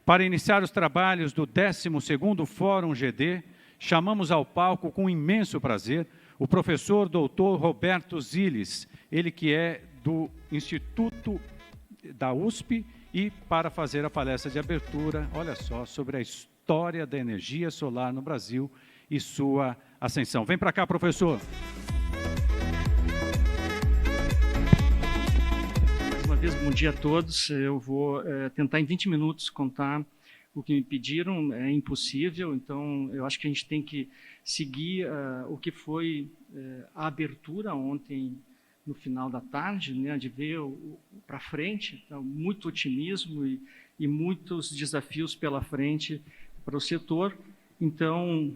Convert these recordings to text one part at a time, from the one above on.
Para iniciar os trabalhos do 12º Fórum GD, chamamos ao palco com imenso prazer o professor doutor Roberto Ziles, ele que é do Instituto da USP, e para fazer a palestra de abertura, olha só, sobre a história da energia solar no Brasil e sua ascensão. Vem para cá, professor. Mais uma vez, bom dia a todos. Eu vou tentar em 20 minutos contar o que me pediram. É impossível, então eu acho que a gente tem que seguir o que foi a abertura ontem, no final da tarde, né, de ver para frente, então, muito otimismo e muitos desafios pela frente para o setor. Então,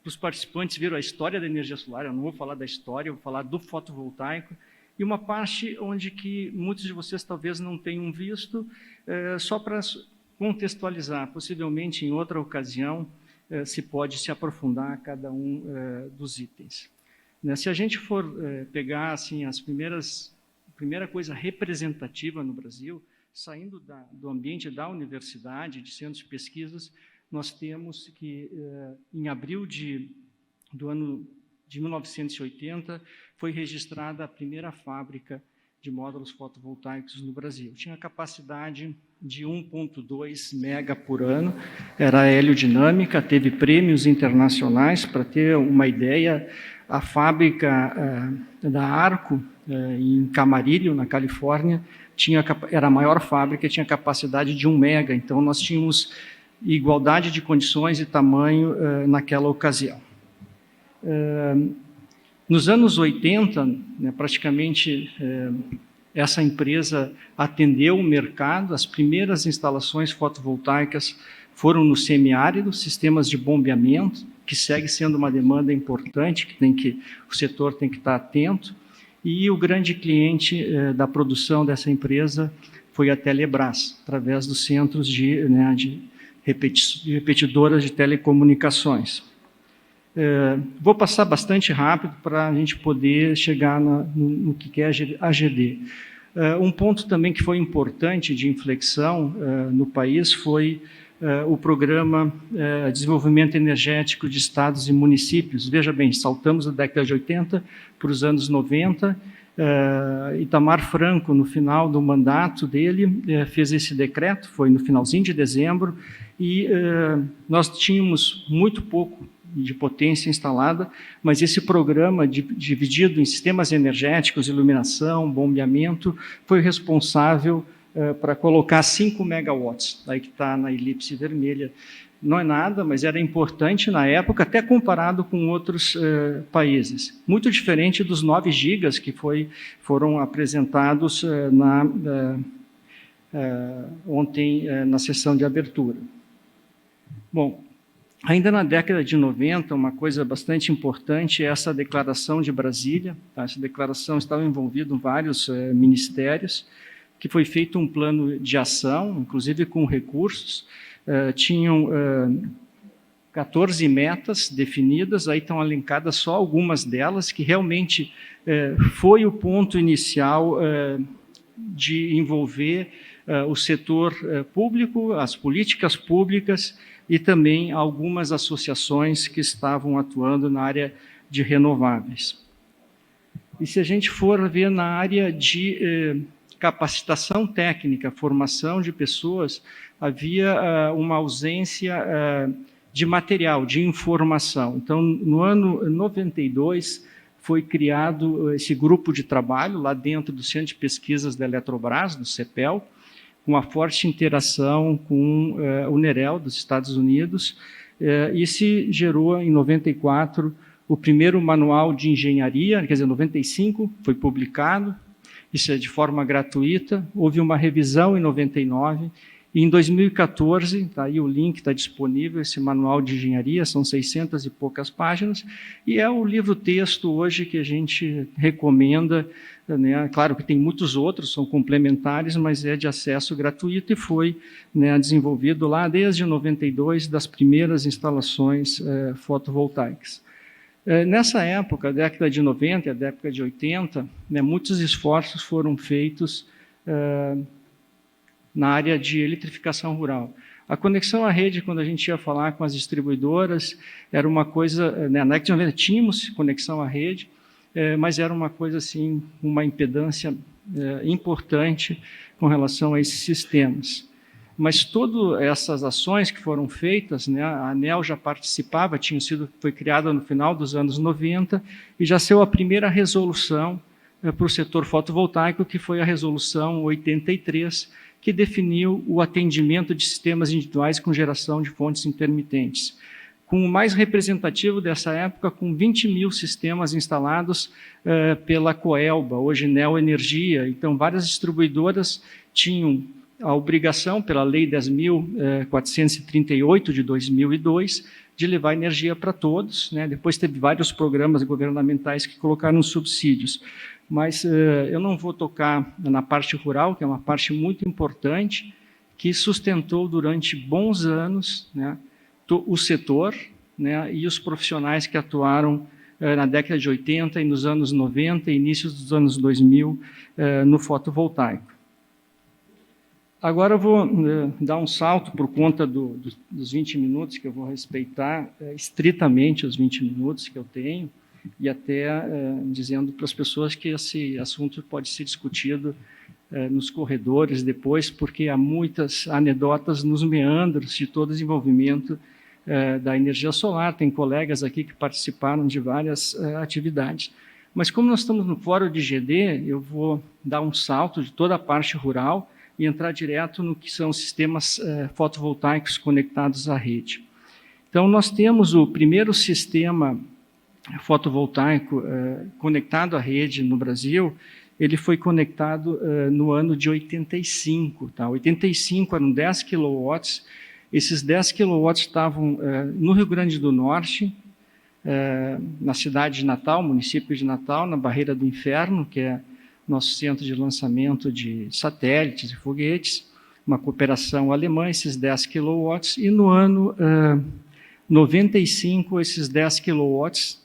os participantes viram a história da energia solar. Eu não vou falar da história, eu vou falar do fotovoltaico, e uma parte onde que muitos de vocês talvez não tenham visto, só para contextualizar, possivelmente em outra ocasião se pode se aprofundar a cada um dos itens. Se a gente for pegar assim, a primeira coisa representativa no Brasil, saindo do ambiente da universidade, de centros de pesquisas, nós temos que, em abril do ano de 1980, foi registrada a primeira fábrica de módulos fotovoltaicos no Brasil. Tinha capacidade de 1,2 mega por ano, era heliodinâmica, teve prêmios internacionais. Para ter uma ideia, a fábrica da Arco, em Camarillo, na Califórnia, era a maior fábrica, tinha capacidade de 1 mega, então nós tínhamos igualdade de condições e tamanho naquela ocasião. Nos anos 80, né, praticamente, essa empresa atendeu o mercado. As primeiras instalações fotovoltaicas foram no semiárido, sistemas de bombeamento, que segue sendo uma demanda importante, o setor tem que estar atento. E o grande cliente da produção dessa empresa foi a Telebrás, através dos centros de repetidoras de telecomunicações. Vou passar bastante rápido para a gente poder chegar no que é a AGD. Um ponto também que foi importante de inflexão no país foi o Programa de Desenvolvimento Energético de Estados e Municípios. Veja bem, saltamos da década de 80 para os anos 90. Itamar Franco, no final do mandato dele, fez esse decreto, foi no finalzinho de dezembro, e nós tínhamos muito pouco de potência instalada, mas esse programa dividido em sistemas energéticos, iluminação, bombeamento, foi responsável para colocar 5 megawatts, aí que está na elipse vermelha. Não é nada, mas era importante na época, até comparado com outros países. Muito diferente dos 9 gigas que foram apresentados ontem na sessão de abertura. Bom, ainda na década de 90, uma coisa bastante importante é essa declaração de Brasília. Tá? Essa declaração estava envolvida em vários ministérios, que foi feito um plano de ação, inclusive com recursos. Tinham 14 metas definidas, aí estão elencadas só algumas delas, que realmente foi o ponto inicial de envolver o setor público, as políticas públicas, e também algumas associações que estavam atuando na área de renováveis. E se a gente for ver na área de capacitação técnica, formação de pessoas, havia uma ausência de material, de informação. Então, no ano 92, foi criado esse grupo de trabalho lá dentro do Centro de Pesquisas da Eletrobras, do CEPEL, com uma forte interação com o NEREL dos Estados Unidos, e se gerou, em 94, o primeiro manual de engenharia, quer dizer, 95, foi publicado, isso é de forma gratuita. Houve uma revisão em 99, e em 2014, tá aí o link, está disponível, esse manual de engenharia, são 600 e poucas páginas, e é o livro-texto hoje que a gente recomenda, né? Claro que tem muitos outros, são complementares, mas é de acesso gratuito e foi, né, desenvolvido lá desde 92, das primeiras instalações fotovoltaicas. Nessa época, a década de 90 e a década de 80, né, muitos esforços foram feitos na área de eletrificação rural. A conexão à rede, quando a gente ia falar com as distribuidoras, era uma coisa, né, na década de 90 tínhamos conexão à rede, mas era uma coisa assim, uma impedância importante com relação a esses sistemas. Mas todas essas ações que foram feitas, né, a ANEEL já participava, foi criada no final dos anos 90 e já saiu a primeira resolução para o setor fotovoltaico, que foi a resolução 83, que definiu o atendimento de sistemas individuais com geração de fontes intermitentes. Com o mais representativo dessa época, com 20 mil sistemas instalados pela Coelba, hoje Neo Energia. Então, várias distribuidoras tinham a obrigação, pela Lei 10.438 de 2002, de levar energia para todos, né? Depois teve vários programas governamentais que colocaram subsídios. Mas eu não vou tocar na parte rural, que é uma parte muito importante, que sustentou durante bons anos, né, o setor, né, e os profissionais que atuaram na década de 80 e nos anos 90 e inícios dos anos 2000 no fotovoltaico. Agora eu vou dar um salto por conta dos 20 minutos, que eu vou respeitar estritamente os 20 minutos que eu tenho, e até dizendo para as pessoas que esse assunto pode ser discutido nos corredores depois, porque há muitas anedotas nos meandros de todo o desenvolvimento da energia solar. Tem colegas aqui que participaram de várias atividades. Mas como nós estamos no fórum de GD, eu vou dar um salto de toda a parte rural e entrar direto no que são sistemas fotovoltaicos conectados à rede. Então, nós temos o primeiro sistema fotovoltaico conectado à rede no Brasil. Ele foi conectado no ano de 85. Tá? 85 eram 10 quilowatts. Esses 10 quilowatts estavam no Rio Grande do Norte, na cidade de Natal, município de Natal, na Barreira do Inferno, que é nosso centro de lançamento de satélites e foguetes, uma cooperação alemã, esses 10 quilowatts. E no ano 95, esses 10 quilowatts,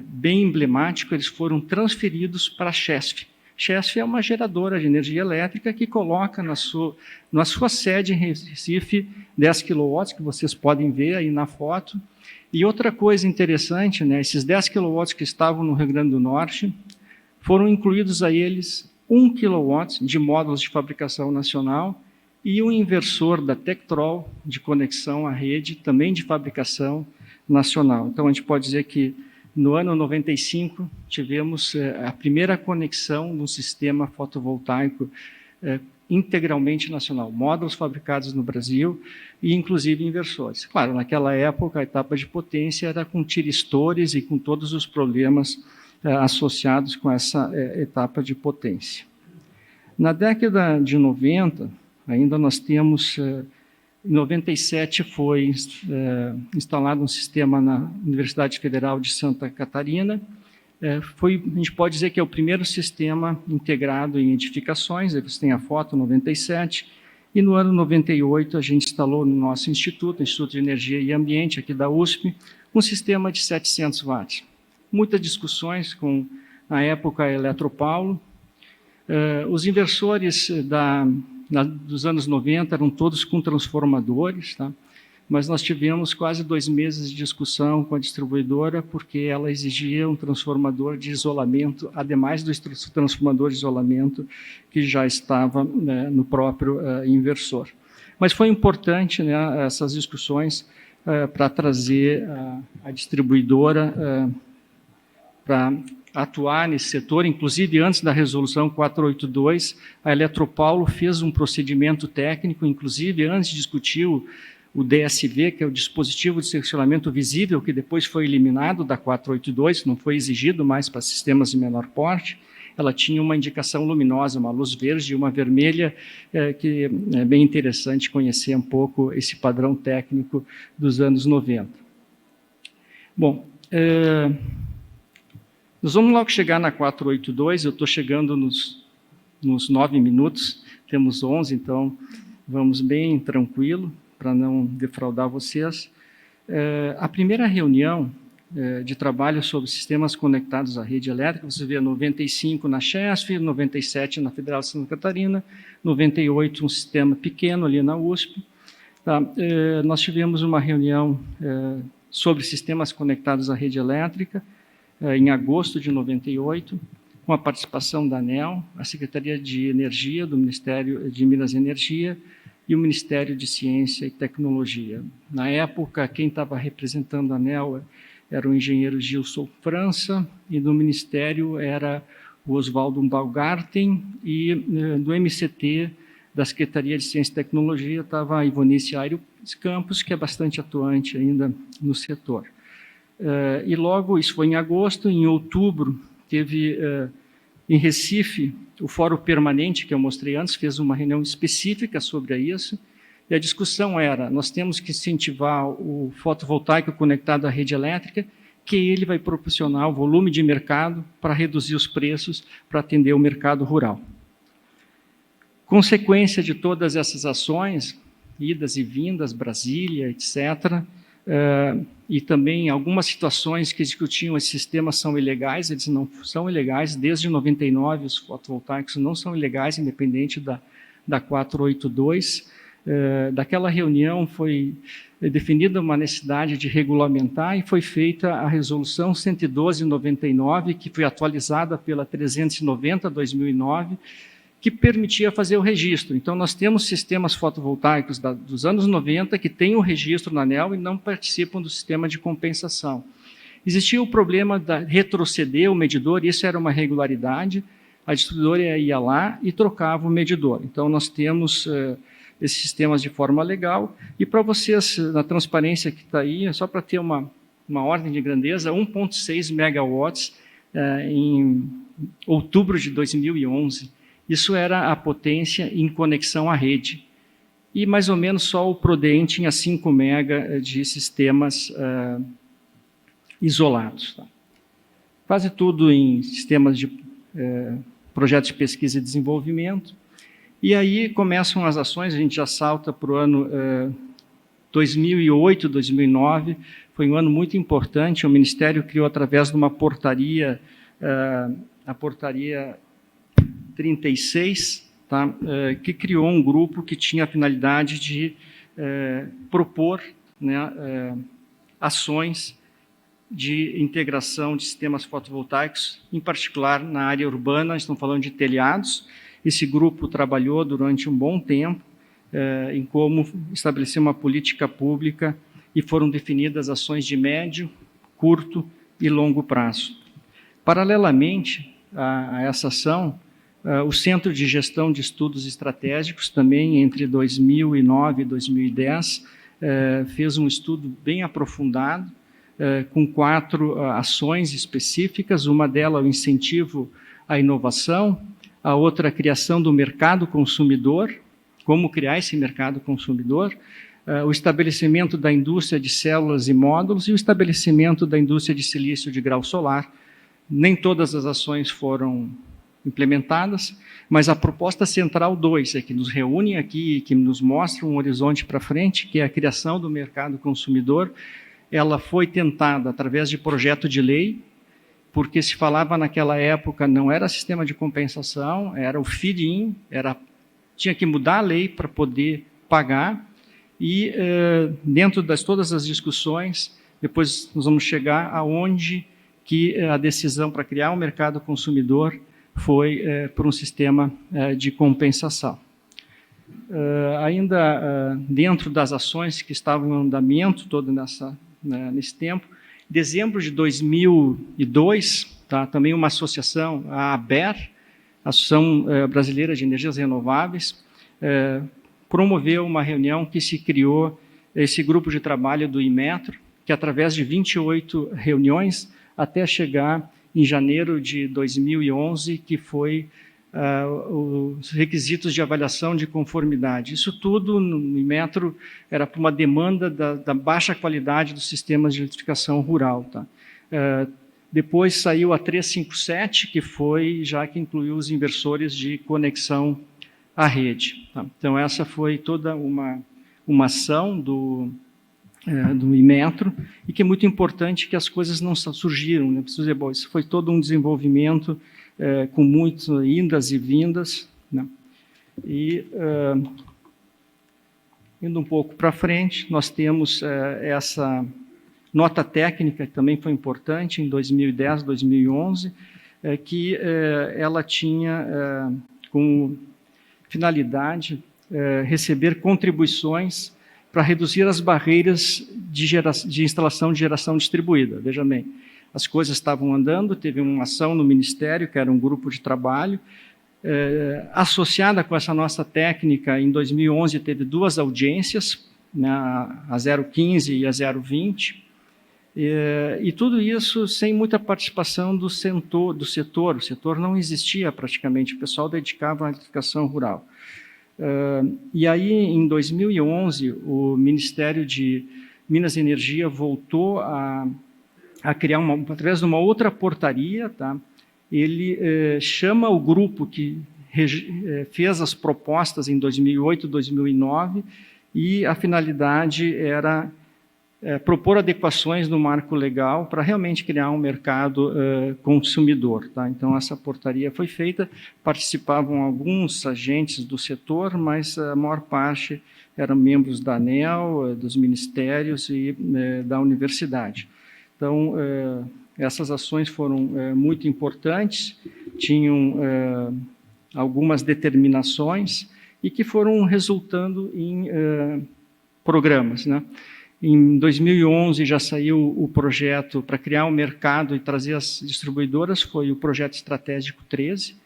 bem emblemático, eles foram transferidos para a Chesf. Chesf é uma geradora de energia elétrica que coloca na sua sede em Recife 10 quilowatts, que vocês podem ver aí na foto. E outra coisa interessante, né, esses 10 quilowatts que estavam no Rio Grande do Norte, foram incluídos a eles 1 kW de módulos de fabricação nacional e um inversor da Tectrol de conexão à rede, também de fabricação nacional. Então, a gente pode dizer que no ano 95 tivemos a primeira conexão de um sistema fotovoltaico integralmente nacional, módulos fabricados no Brasil e inclusive inversores. Claro, naquela época a etapa de potência era com tiristores e com todos os problemas associados com essa etapa de potência. Na década de 90, ainda nós temos, em 97 foi instalado um sistema na Universidade Federal de Santa Catarina. A gente pode dizer que é o primeiro sistema integrado em edificações, aí você tem a foto, 97, e no ano 98 a gente instalou no nosso instituto, Instituto de Energia e Ambiente, aqui da USP, um sistema de 700 watts. Muitas discussões com, na época, a Eletropaulo. Os inversores dos anos 90 eram todos com transformadores, tá? Mas nós tivemos quase 2 meses de discussão com a distribuidora, porque ela exigia um transformador de isolamento, ademais do transformador de isolamento que já estava, né, no próprio inversor. Mas foi importante, né, essas discussões para trazer a distribuidora para atuar nesse setor. Inclusive, antes da resolução 482, a Eletropaulo fez um procedimento técnico, inclusive antes de discutir o DSV, que é o dispositivo de seccionamento visível, que depois foi eliminado da 482, não foi exigido mais para sistemas de menor porte. Ela tinha uma indicação luminosa, uma luz verde e uma vermelha, que é bem interessante conhecer um pouco esse padrão técnico dos anos 90. Bom, nós vamos logo chegar na 482, eu estou chegando nos 9 minutos, temos 11, então vamos bem tranquilo, para não defraudar vocês. A primeira reunião, de trabalho sobre sistemas conectados à rede elétrica. Você vê 95 na CHESF, 97 na Federal de Santa Catarina, 98 um sistema pequeno ali na USP. Tá? Nós tivemos uma reunião sobre sistemas conectados à rede elétrica em agosto de 98, com a participação da ANEEL, a Secretaria de Energia do Ministério de Minas e Energia e o Ministério de Ciência e Tecnologia. Na época, quem estava representando a ANEEL era o engenheiro Gilson França, e do Ministério era o Oswaldo Baumgarten, e do MCT, da Secretaria de Ciência e Tecnologia, estava a Ivonice Aires Campos, que é bastante atuante ainda no setor. E logo, isso foi em agosto, em outubro, teve em Recife o Fórum Permanente, que eu mostrei antes, fez uma reunião específica sobre isso, e a discussão era, nós temos que incentivar o fotovoltaico conectado à rede elétrica, que ele vai proporcionar o volume de mercado para reduzir os preços, para atender o mercado rural. Consequência de todas essas ações, idas e vindas, Brasília, etc., e também algumas situações que discutiam esses sistemas são ilegais, eles não são ilegais, desde 99 os fotovoltaicos não são ilegais, independente da 482. Daquela reunião foi definida uma necessidade de regulamentar e foi feita a resolução 112/99, que foi atualizada pela 390/2009, que permitia fazer o registro. Então, nós temos sistemas fotovoltaicos dos anos 90 que têm o registro na ANEEL e não participam do sistema de compensação. Existia o problema de retroceder o medidor, isso era uma regularidade, a distribuidora ia lá e trocava o medidor. Então, nós temos esses sistemas de forma legal, e para vocês, na transparência que está aí, só para ter uma ordem de grandeza, 1,6 megawatts em outubro de 2011, isso era a potência em conexão à rede. E mais ou menos só o Prodem tinha 5 mega de sistemas isolados. Tá? Quase tudo em sistemas de projetos de pesquisa e desenvolvimento. E aí começam as ações, a gente já salta para o ano 2008, 2009, foi um ano muito importante, o Ministério criou através de uma portaria, a portaria 36, tá? Que criou um grupo que tinha a finalidade de propor, né, ações de integração de sistemas fotovoltaicos, em particular na área urbana, estamos falando de telhados. Esse grupo trabalhou durante um bom tempo em como estabelecer uma política pública e foram definidas ações de médio, curto e longo prazo. Paralelamente a essa ação, o Centro de Gestão de Estudos Estratégicos, também entre 2009 e 2010, fez um estudo bem aprofundado, com 4 ações específicas, uma delas o incentivo à inovação, a outra a criação do mercado consumidor, como criar esse mercado consumidor, o estabelecimento da indústria de células e módulos e o estabelecimento da indústria de silício de grau solar. Nem todas as ações foram implementadas, mas a proposta central 2 é que nos reúne aqui e que nos mostra um horizonte para frente, que é a criação do mercado consumidor. Ela foi tentada através de projeto de lei, porque se falava naquela época, não era sistema de compensação, era o feed-in, tinha que mudar a lei para poder pagar, e dentro de todas as discussões, depois nós vamos chegar aonde que a decisão para criar o mercado consumidor foi por um sistema de compensação. Ainda dentro das ações que estavam em andamento todo nesse tempo, em dezembro de 2002, tá, também uma associação, a ABER, Associação Brasileira de Energias Renováveis, promoveu uma reunião que se criou esse grupo de trabalho do Inmetro, que através de 28 reuniões, até chegar em janeiro de 2011, que foi os requisitos de avaliação de conformidade. Isso tudo no Inmetro era por uma demanda da baixa qualidade dos sistemas de eletrificação rural. Tá? Depois saiu a 357, que foi já que incluiu os inversores de conexão à rede. Tá? Então essa foi toda uma ação do Inmetro, e que é muito importante que as coisas não surgiram, né? Preciso dizer, bom, isso foi todo um desenvolvimento com muitas indas e vindas, né? E, indo um pouco para frente, nós temos essa nota técnica, que também foi importante, em 2010, 2011, que ela tinha como finalidade receber contribuições para reduzir as barreiras de instalação de geração distribuída. Veja bem, as coisas estavam andando, teve uma ação no Ministério, que era um grupo de trabalho, associada com essa nossa técnica, em 2011 teve 2 audiências, né, a 015 e a 020, e tudo isso sem muita participação do setor. O setor não existia praticamente, o pessoal dedicava à eletrificação rural. E aí, em 2011, o Ministério de Minas e Energia voltou a criar, através de uma outra portaria, tá? Ele chama o grupo que fez as propostas em 2008, 2009, e a finalidade era propor adequações no marco legal para realmente criar um mercado consumidor. Tá? Então, essa portaria foi feita, participavam alguns agentes do setor, mas a maior parte eram membros da ANEEL, dos ministérios e da universidade. Então, essas ações foram muito importantes, tinham algumas determinações e que foram resultando em programas, né? Em 2011 já saiu o projeto para criar um mercado e trazer as distribuidoras, foi o projeto estratégico 13,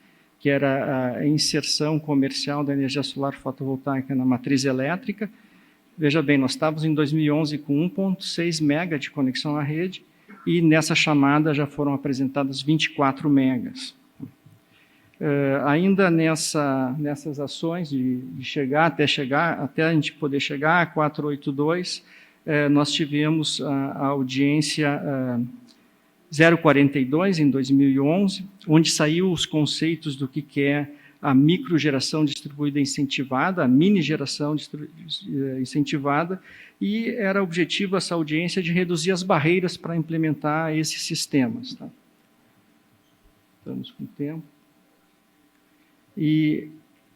que era a inserção comercial da energia solar fotovoltaica na matriz elétrica. Veja bem, nós estávamos em 2011 com 1,6 mega de conexão à rede, e nessa chamada já foram apresentadas 24 megas. Ainda nessas ações de até a gente poder chegar a 482, nós tivemos a audiência 042 em 2011, onde saiu os conceitos do que é a microgeração distribuída incentivada, a mini geração incentivada, e era objetivo essa audiência de reduzir as barreiras para implementar esses sistemas. Tá? Estamos com tempo. E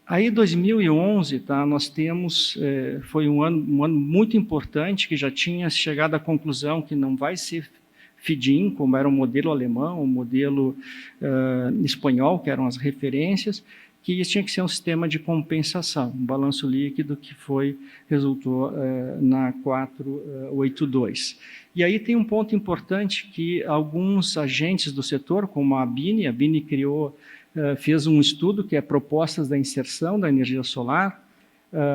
aí, 2011, tá, nós temos, foi um ano muito importante, que já tinha chegado à conclusão que não vai ser feed-in, como era o modelo alemão, o modelo espanhol, que eram as referências, que isso tinha que ser um sistema de compensação, um balanço líquido que resultou na 482. E aí tem um ponto importante que alguns agentes do setor, como a BINI fez um estudo que é propostas da inserção da energia solar,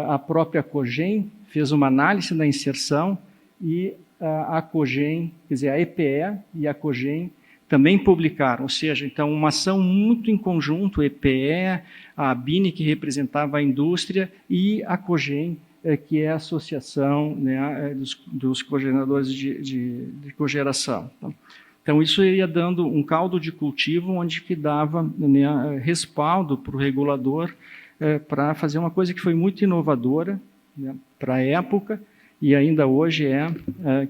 a própria Cogen fez uma análise da inserção e a Cogen, quer dizer, a EPE e a Cogen também publicaram, ou seja, então uma ação muito em conjunto, EPE, a BINI, que representava a indústria, e a Cogen, que é a associação, né, dos cogeneradores de cogeração. Então, isso ia dando um caldo de cultivo onde que dava, né, respaldo para o regulador para fazer uma coisa que foi muito inovadora, né, para a época, e ainda hoje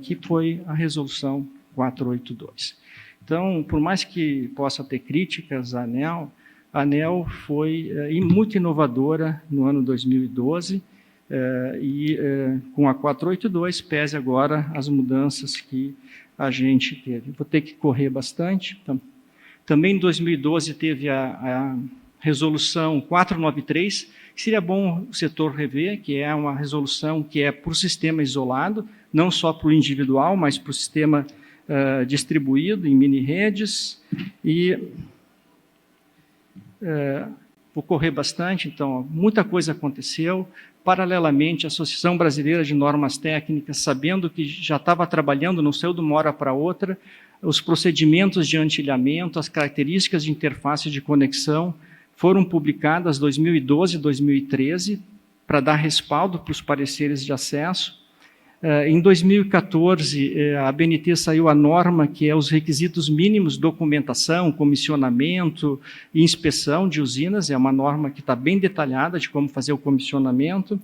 que foi a resolução 482. Então, por mais que possa ter críticas à ANEEL, a ANEEL foi muito inovadora no ano 2012, com a 482, pese agora as mudanças que a gente teve. Vou ter que correr bastante. Então, também em 2012 teve a resolução 493, que seria bom o setor rever, que é uma resolução que é para o sistema isolado, não só para o individual, mas para o sistema distribuído em mini-redes. E vou correr bastante, então, muita coisa aconteceu. Paralelamente, a Associação Brasileira de Normas Técnicas, sabendo que já estava trabalhando, não saiu de uma hora para outra, os procedimentos de antilhamento, as características de interface de conexão foram publicadas em 2012 e 2013 para dar respaldo para os pareceres de acesso. Em 2014, a ABNT saiu a norma que é os requisitos mínimos, documentação, comissionamento e inspeção de usinas, é uma norma que está bem detalhada de como fazer o comissionamento.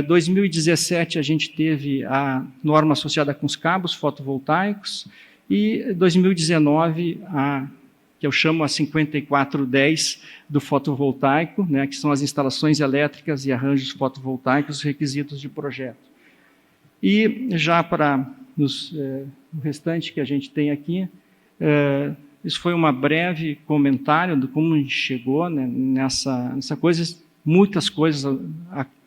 2017 a gente teve a norma associada com os cabos fotovoltaicos e 2019 que eu chamo a 5410 do fotovoltaico, né, que são as instalações elétricas e arranjos fotovoltaicos, requisitos de projeto. E já para o restante que a gente tem aqui, isso foi um breve comentário de como a gente chegou, né, nessa coisa, muitas coisas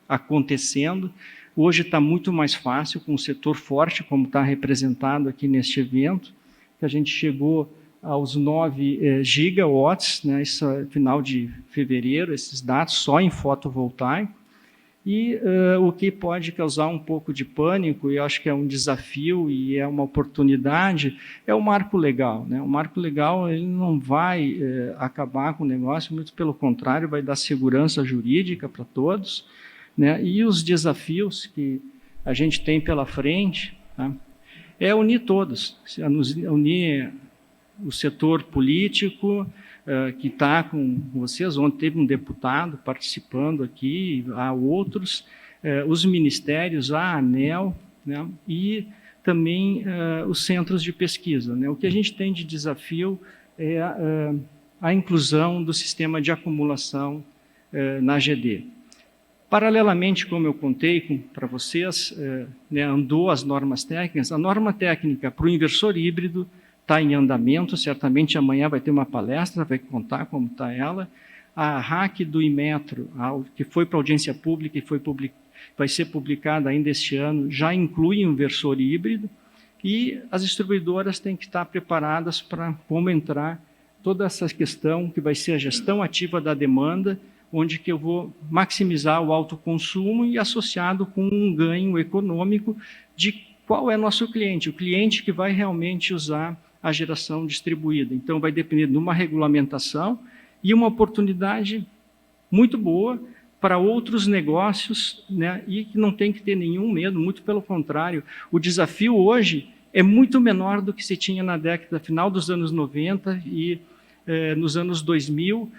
acontecendo. Hoje está muito mais fácil, com o setor forte, como está representado aqui neste evento, que a gente chegou aos 9 gigawatts, né, isso é final de fevereiro, esses dados só em fotovoltaico, e o que pode causar um pouco de pânico, e eu acho que é um desafio e é uma oportunidade, é o marco legal, né? O marco legal ele não vai acabar com o negócio, muito pelo contrário, vai dar segurança jurídica para todos, né? E os desafios que a gente tem pela frente, tá? É unir todos, unir o setor político, que está com vocês. Ontem teve um deputado participando aqui, há outros, os ministérios, a ANEEL, né, e também os centros de pesquisa, né. O que a gente tem de desafio é a inclusão do sistema de acumulação na AGD. Paralelamente, como eu contei para vocês, né, andou as normas técnicas. A norma técnica para o inversor híbrido está em andamento, certamente amanhã vai ter uma palestra, vai contar como está ela. A RAC do Inmetro, que foi para audiência pública e vai ser publicada ainda este ano, já inclui um inversor híbrido, e as distribuidoras têm que estar preparadas para como entrar toda essa questão que vai ser a gestão ativa da demanda, onde que eu vou maximizar o autoconsumo e associado com um ganho econômico de qual é nosso cliente, o cliente que vai realmente usar a geração distribuída. Então, vai depender de uma regulamentação e uma oportunidade muito boa para outros negócios, né, e que não tem que ter nenhum medo, muito pelo contrário. O desafio hoje é muito menor do que se tinha na década final dos anos 90 e nos anos 2000,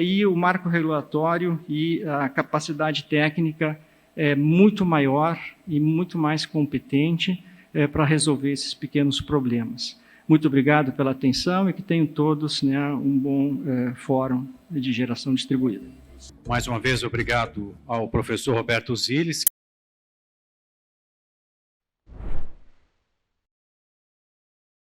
e o marco regulatório e a capacidade técnica é muito maior e muito mais competente para resolver esses pequenos problemas. Muito obrigado pela atenção e que tenham todos, né, um bom fórum de geração distribuída. Mais uma vez, obrigado ao professor Roberto Ziles.